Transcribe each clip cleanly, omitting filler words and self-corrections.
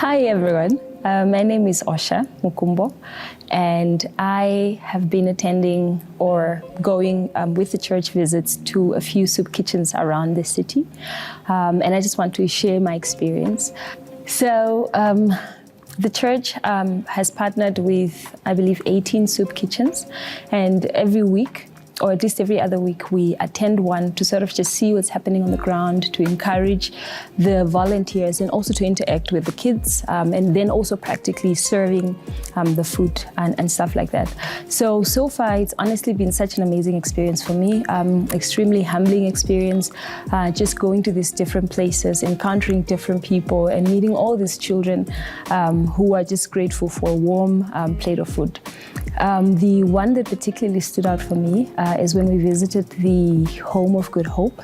Hi everyone, my name is Otja Mukumbo, and I have been attending or going with the church visits to a few soup kitchens around the city, and I just want to share my experience. So the church has partnered with, I believe, 18 soup kitchens, and every week, or at least every other week, we attend one to sort of just see what's happening on the ground, to encourage the volunteers and also to interact with the kids, and then also practically serving the food and stuff like that. So far, it's honestly been such an amazing experience for me, extremely humbling experience, just going to these different places, encountering different people and meeting all these children who are just grateful for a warm plate of food. The one that particularly stood out for me is when we visited the Home of Good Hope.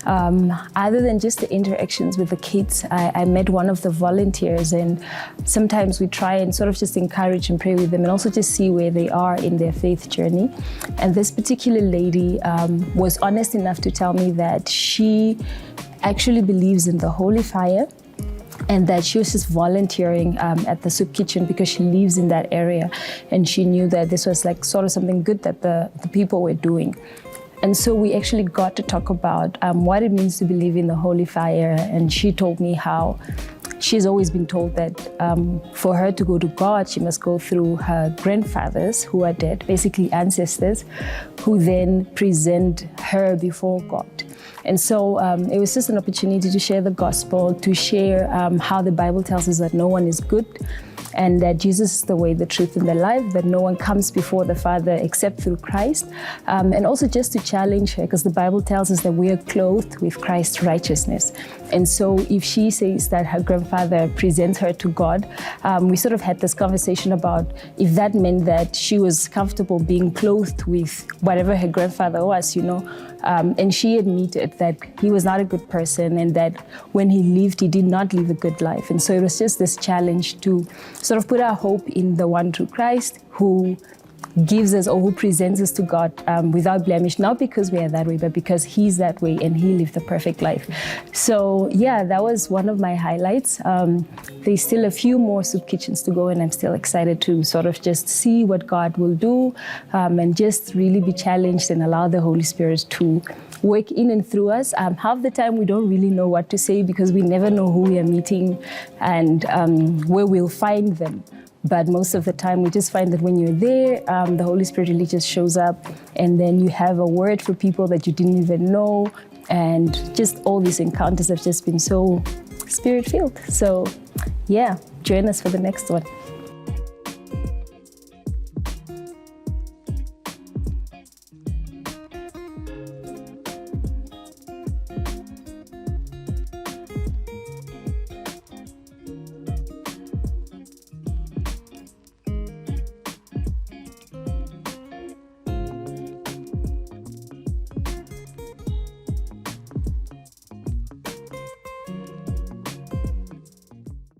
Other than just the interactions with the kids, I met one of the volunteers, and sometimes we try and sort of just encourage and pray with them and also just see where they are in their faith journey. And this particular lady was honest enough to tell me that she actually believes in the Holy Fire, and that she was just volunteering at the soup kitchen because she lives in that area, and she knew that this was like sort of something good that the people were doing. And so we actually got to talk about what it means to believe in the Holy Fire, and she told me how she's always been told that for her to go to God, she must go through her grandfathers who are dead, basically ancestors, who then present her before God. And so it was just an opportunity to share the gospel, to share how the Bible tells us that no one is good, and that Jesus is the way, the truth, and the life, that no one comes before the Father except through Christ. And also just to challenge her, because the Bible tells us that we are clothed with Christ's righteousness. And so if she says that her grandfather presents her to God, we sort of had this conversation about if that meant that she was comfortable being clothed with whatever her grandfather was, you know. And she admitted that he was not a good person, and that when he lived, he did not live a good life. And so it was just this challenge to sort of put our hope in the one true Christ, who gives us, or who presents us to God without blemish, not because we are that way, but because he's that way and he lived a perfect life. So yeah, that was one of my highlights. There's still a few more soup kitchens to go, and I'm still excited to sort of just see what God will do, and just really be challenged and allow the Holy Spirit to work in and through us. Half the time we don't really know what to say because we never know who we are meeting and where we'll find them. But most of the time, we just find that when you're there, the Holy Spirit really just shows up, and then you have a word for people that you didn't even know, and just all these encounters have just been so Spirit-filled. So yeah, join us for the next one.